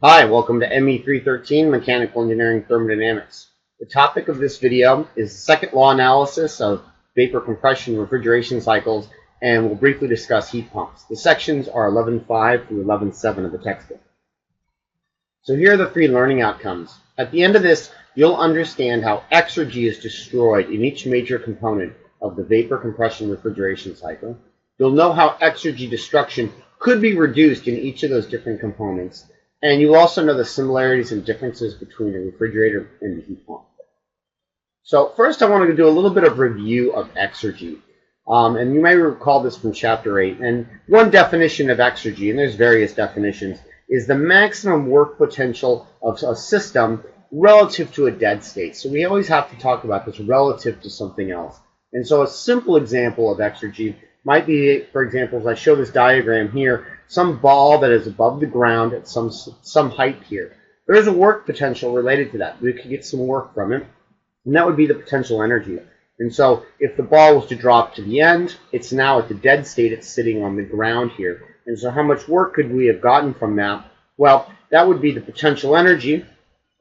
Hi, welcome to me313 Mechanical Engineering Thermodynamics. The topic of this video is the second law analysis of vapor compression refrigeration cycles, and we'll briefly discuss heat pumps. The sections are 11.5 through 11.7 of the textbook. So here are the three learning outcomes. At the end of this, you'll understand how exergy is destroyed in each major component of the vapor compression refrigeration cycle. You'll know how exergy destruction could be reduced in each of those different components. And you also know the similarities and differences between a refrigerator and the heat pump. So first I want to do a little bit of review of exergy. And you may recall this from Chapter 8. And one definition of exergy, and there's various definitions, is the maximum work potential of a system relative to a dead state. So we always have to talk about this relative to something else. And so a simple example of exergy might be, for example, as I show this diagram here, some ball that is above the ground at some height here. There is a work potential related to that. We could get some work from it, and that would be the potential energy. And so if the ball was to drop to the end, it's now at the dead state. It's sitting on the ground here. And so how much work could we have gotten from that? Well, that would be the potential energy,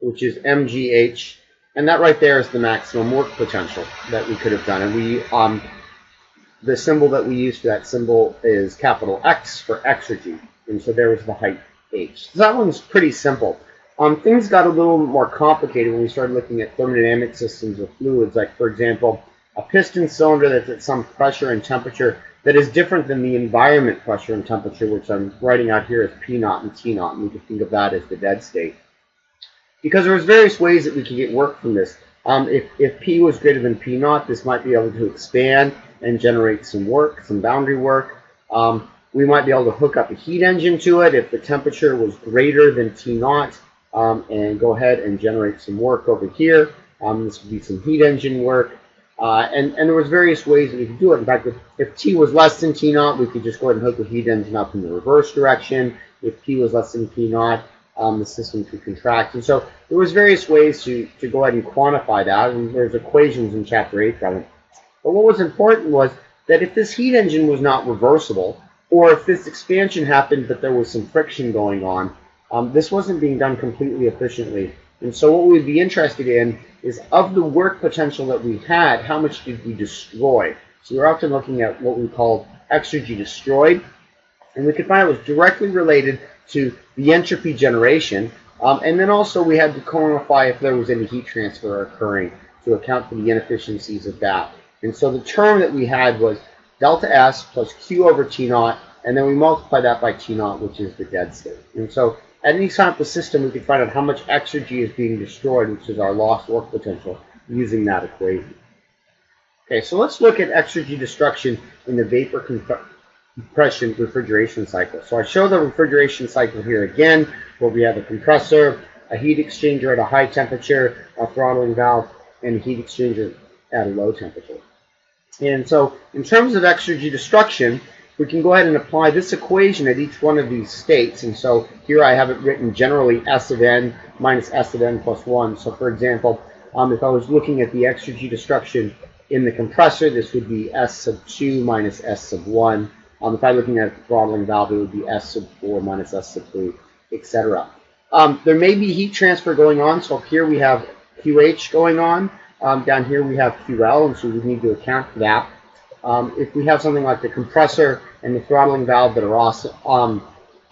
which is mgh, and that right there is the maximum work potential that we could have done. And the symbol that we use for that symbol is capital X for exergy. And so there was the height h. So that one's pretty simple. Things got a little more complicated when we started looking at thermodynamic systems of fluids, like, for example, a piston cylinder that's at some pressure and temperature that is different than the environment pressure and temperature, which I'm writing out here as P naught and T naught, and we can think of that as the dead state. Because there's various ways that we can get work from this. If P was greater than P naught, this might be able to expand and generate some work, some boundary work. We might be able to hook up a heat engine to it if the temperature was greater than T naught, and go ahead and generate some work over here. This would be some heat engine work. And there was various ways that we could do it. In fact, if T was less than T naught, we could just go ahead and hook the heat engine up in the reverse direction. If P was less than P naught, the system could contract. And so there was various ways to go ahead and quantify that, and there's equations in Chapter 8 from it. But what was important was that if this heat engine was not reversible, or if this expansion happened but there was some friction going on, this wasn't being done completely efficiently. And so what we'd be interested in is, of the work potential that we had, how much did we destroy? So we're often looking at what we call exergy destroyed, and we could find it was directly related to the entropy generation, and then also we had to quantify if there was any heat transfer occurring to account for the inefficiencies of that. And so the term that we had was delta S plus Q over T naught, and then we multiply that by T naught, which is the dead state. And so at any time of the system, we could find out how much exergy is being destroyed, which is our lost work potential, using that equation. Okay, so let's look at exergy destruction in the vapor compression refrigeration cycle. So I show the refrigeration cycle here again, where we have a compressor, a heat exchanger at a high temperature, a throttling valve, and a heat exchanger at a low temperature. And so in terms of exergy destruction, we can go ahead and apply this equation at each one of these states. And so here I have it written generally S of n minus S of n plus 1. So for example, if I was looking at the exergy destruction in the compressor, this would be S sub 2 minus S sub 1. If I'm looking at the throttling valve, it would be S sub 4 minus S sub 3, etc. There may be heat transfer going on. So up here we have QH going on. Down here we have QL, and so we need to account for that. If we have something like the compressor and the throttling valve that are also,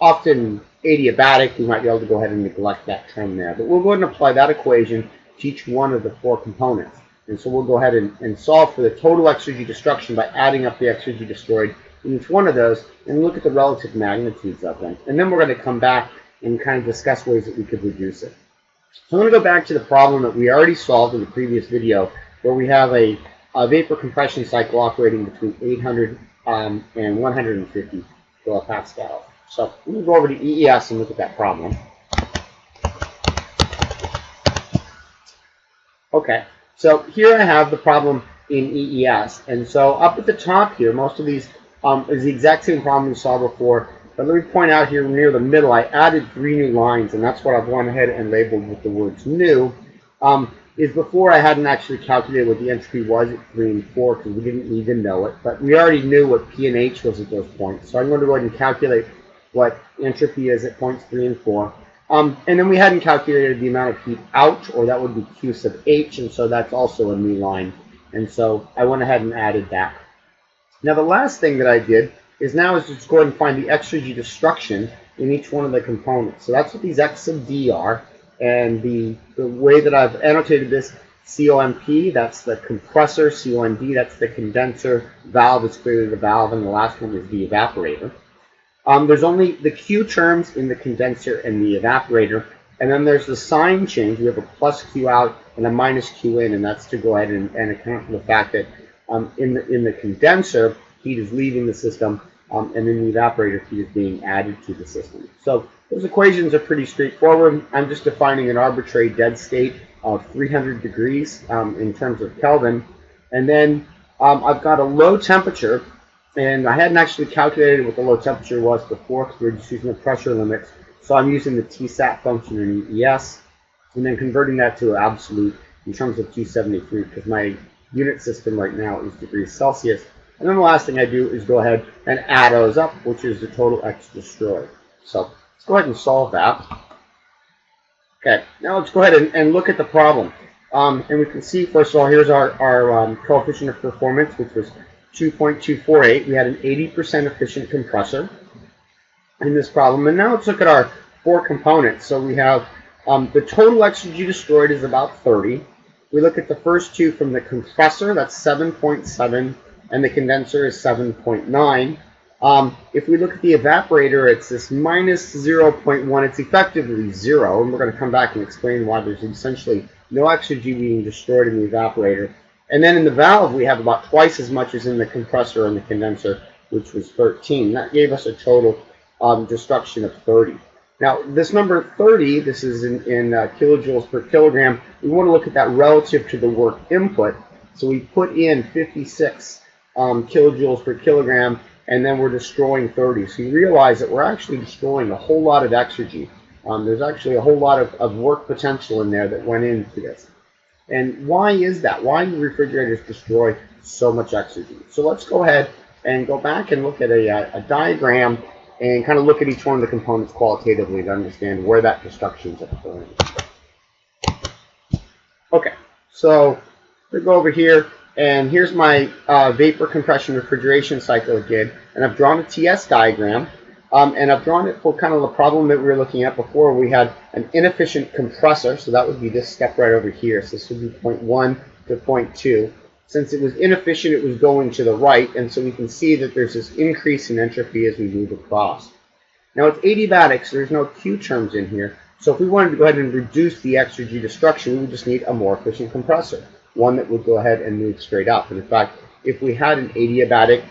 often adiabatic, we might be able to go ahead and neglect that term there. But we'll go ahead and apply that equation to each one of the four components. And so we'll go ahead and solve for the total exergy destruction by adding up the exergy destroyed in each one of those and look at the relative magnitudes of them. And then we're going to come back and kind of discuss ways that we could reduce it. So I'm going to go back to the problem that we already solved in the previous video, where we have a vapor compression cycle operating between 800 and 150 kilopascal. So we'll go over to EES and look at that problem. Okay, so here I have the problem in EES. And so up at the top here, most of these is the exact same problem we saw before. But let me point out here near the middle, I added 3 new lines, and that's what I've gone ahead and labeled with the words new. Is before I hadn't actually calculated what the entropy was at 3 and 4, because we didn't even know it. But we already knew what P and H was at those points. So I'm going to go ahead and calculate what entropy is at points 3 and 4. And then we hadn't calculated the amount of heat out, or that would be Q sub H, and so that's also a new line. And so I went ahead and added that. Now the last thing that I did is just go ahead and find the exergy destruction in each one of the components. So that's what these X sub D are, and the way that I've annotated this, COMP, that's the compressor, COND, that's the condenser, valve is clearly the valve, and the last one is the evaporator. There's only the Q terms in the condenser and the evaporator, and then there's the sign change. We have a plus Q out and a minus Q in, and that's to go ahead and account for the fact that in the condenser, heat is leaving the system, and in the evaporator, heat is being added to the system. So those equations are pretty straightforward. I'm just defining an arbitrary dead state of 300 degrees in terms of Kelvin, and then I've got a low temperature. And I hadn't actually calculated what the low temperature was before because we were just using the pressure limits. So I'm using the TSAT function in ES and then converting that to absolute in terms of 273 because my unit system right now is degrees Celsius. And then the last thing I do is go ahead and add those up, which is the total X destroyed. So let's go ahead and solve that. Okay, now let's go ahead and look at the problem. And we can see, first of all, here's our coefficient of performance, which was 2.248. We had an 80% efficient compressor in this problem. And now let's look at our four components. So we have the total exergy destroyed is about 30. We look at the first two from the compressor, that's 7.7, and the condenser is 7.9. If we look at the evaporator, it's this minus 0.1. It's effectively 0, and we're going to come back and explain why there's essentially no exergy being destroyed in the evaporator. And then in the valve, we have about twice as much as in the compressor and the condenser, which was 13. That gave us a total destruction of 30. Now, this number 30, this is in kilojoules per kilogram. We want to look at that relative to the work input. So we put in 56 kilojoules per kilogram, and then we're destroying 30. So you realize that we're actually destroying a whole lot of exergy. There's actually a whole lot of work potential in there that went into this. And why is that? Why do refrigerators destroy so much exergy? So let's go ahead and go back and look at a diagram and kind of look at each one of the components qualitatively to understand where that destruction is occurring. Okay, so we go over here, and here's my vapor compression refrigeration cycle again, and I've drawn a TS diagram. And I've drawn it for kind of the problem that we were looking at before. We had an inefficient compressor, so that would be this step right over here. So this would be point 1 to point 2. Since it was inefficient, it was going to the right, and so we can see that there's this increase in entropy as we move across. Now it's adiabatic, so there's no Q terms in here. So if we wanted to go ahead and reduce the exergy destruction, we would just need a more efficient compressor, one that would go ahead and move straight up. And in fact, if we had an adiabatic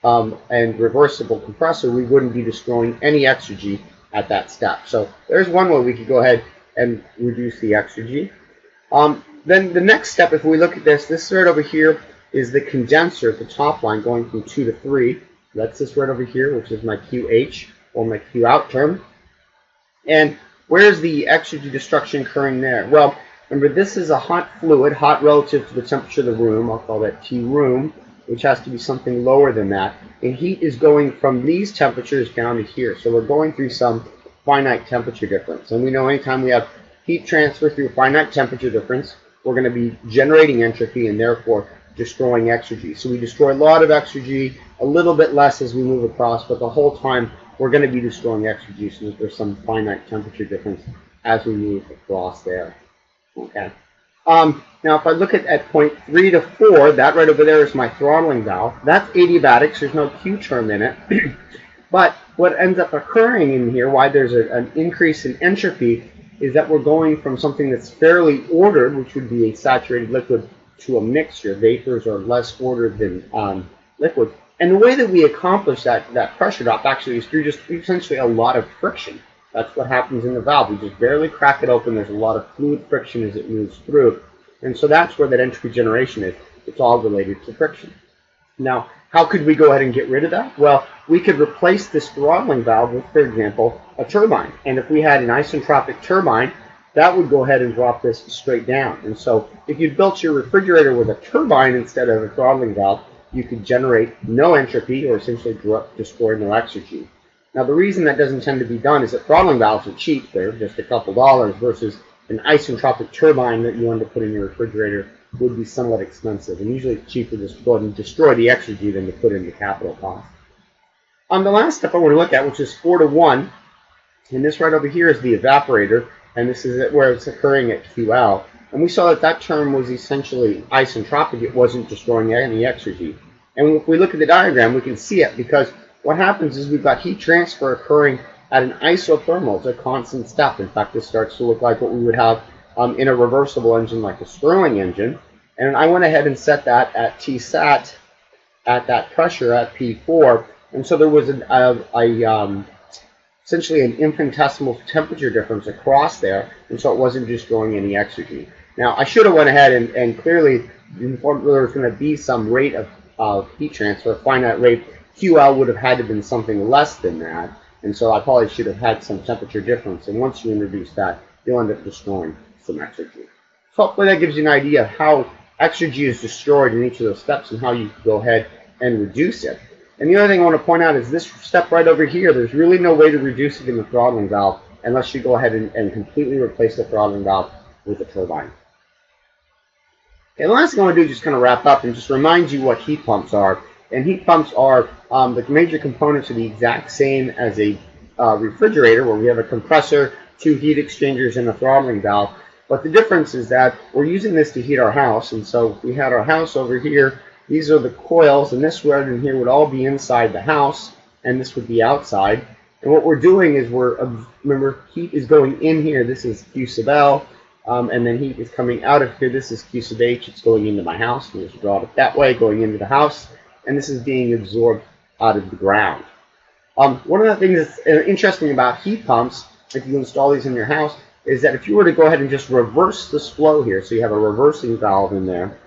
and reversible compressor, we wouldn't be destroying any exergy at that step. So there's one way we could go ahead and reduce the exergy. Then the next step, if we look at this right over here is the condenser at the top line going from 2 to 3. That's this right over here, which is my QH, or my Q out term. And where's the exergy destruction occurring there? Well, remember, this is a hot fluid, hot relative to the temperature of the room. I'll call that T room, which has to be something lower than that. And heat is going from these temperatures down to here. So we're going through some finite temperature difference. And we know anytime we have heat transfer through a finite temperature difference, we're going to be generating entropy and therefore destroying exergy. So we destroy a lot of exergy, a little bit less as we move across, but the whole time we're going to be destroying exergy, so that there's some finite temperature difference as we move across there. Okay. Now, if I look at point 3 to 4, that right over there is my throttling valve. That's adiabatic, so there's no Q term in it. But what ends up occurring in here, why there's an increase in entropy, is that we're going from something that's fairly ordered, which would be a saturated liquid, to a mixture. Vapors are less ordered than liquids. And the way that we accomplish that pressure drop actually is through just essentially a lot of friction. That's what happens in the valve. We just barely crack it open. There's a lot of fluid friction as it moves through. And so that's where that entropy generation is. It's all related to friction. Now, how could we go ahead and get rid of that? Well, we could replace this throttling valve with, for example, a turbine. And if we had an isentropic turbine, that would go ahead and drop this straight down. And so if you built your refrigerator with a turbine instead of a throttling valve, you could generate no entropy, or essentially destroy no exergy. Now, the reason that doesn't tend to be done is that throttling valves are cheap. They're just a couple dollars versus an isentropic turbine that you want to put in your refrigerator would be somewhat expensive. And usually it's cheaper to just go ahead and destroy the exergy than to put in the capital cost. The last step I want to look at, which is 4 to 1, and this right over here is the evaporator, and this is where it's occurring at QL. And we saw that that term was essentially isentropic. It wasn't destroying any exergy. And if we look at the diagram, we can see it, because what happens is we've got heat transfer occurring at an isothermal. It's a constant step. In fact, this starts to look like what we would have in a reversible engine like a Stirling engine. And I went ahead and set that at Tsat at that pressure at P4. And so there was essentially an infinitesimal temperature difference across there, and so it wasn't destroying any exergy. Now, I should have went ahead and clearly informed there was going to be some rate of heat transfer, a finite rate. QL would have had to have been something less than that, and so I probably should have had some temperature difference. And once you introduce that, you'll end up destroying some exergy. So hopefully that gives you an idea of how exergy is destroyed in each of those steps and how you can go ahead and reduce it. And the other thing I want to point out is this step right over here. There's really no way to reduce it in the throttling valve unless you go ahead and completely replace the throttling valve with a turbine. Okay, the last thing I want to do is just kind of wrap up and just remind you what heat pumps are. And heat pumps are the major components are the exact same as a refrigerator, where we have a compressor, 2 heat exchangers, and a throttling valve. But the difference is that we're using this to heat our house. And so if we had our house over here, these are the coils, and this right in here would all be inside the house, and this would be outside. And what we're doing is remember, heat is going in here. This is Q sub L, and then heat is coming out of here. This is Q sub H. It's going into my house. And just draw it that way, going into the house. And this is being absorbed out of the ground. One of the things that's interesting about heat pumps, if you install these in your house, is that if you were to go ahead and just reverse this flow here, so you have a reversing valve in there,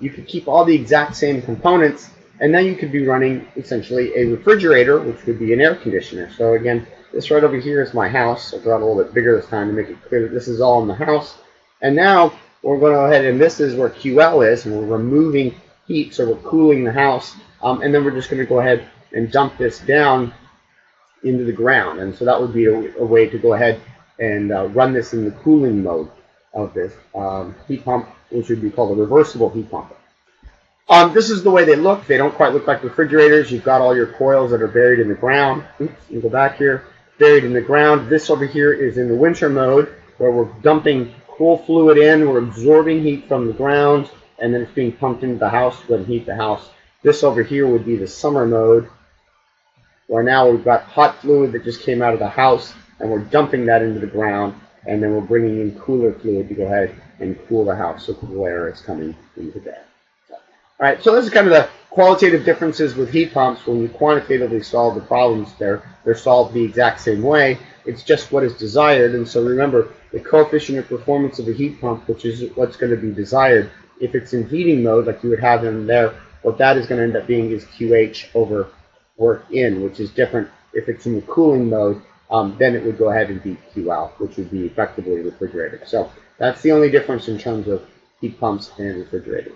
you could keep all the exact same components, and then you could be running essentially a refrigerator, which would be an air conditioner. So again, this right over here is my house. I'll draw it a little bit bigger this time to make it clear that this is all in the house. And now we're going to go ahead, and this is where QL is, and we're removing heat, so we're cooling the house. And then we're just going to go ahead and dump this down into the ground. And so that would be a way to go ahead and run this in the cooling mode of this heat pump, which would be called a reversible heat pump. This is the way they look. They don't quite look like refrigerators. You've got all your coils that are buried in the ground. Oops, you go back here. Buried in the ground. This over here is in the winter mode, where we're dumping cool fluid in. We're absorbing heat from the ground, and then it's being pumped into the house to heat the house. This over here would be the summer mode, where now we've got hot fluid that just came out of the house, and we're dumping that into the ground, and then we're bringing in cooler fluid to go ahead and cool the house, so cool air is coming into there. All right, so this is kind of the qualitative differences with heat pumps. When you quantitatively solve the problems, they're solved the exact same way. It's just what is desired. And so remember, the coefficient of performance of a heat pump, which is what's going to be desired, if it's in heating mode, like you would have in there, what that is going to end up being is QH over work in, which is different. If it's in the cooling mode, then it would go ahead and be QL, which would be effectively refrigerated. So that's the only difference in terms of heat pumps and refrigerators.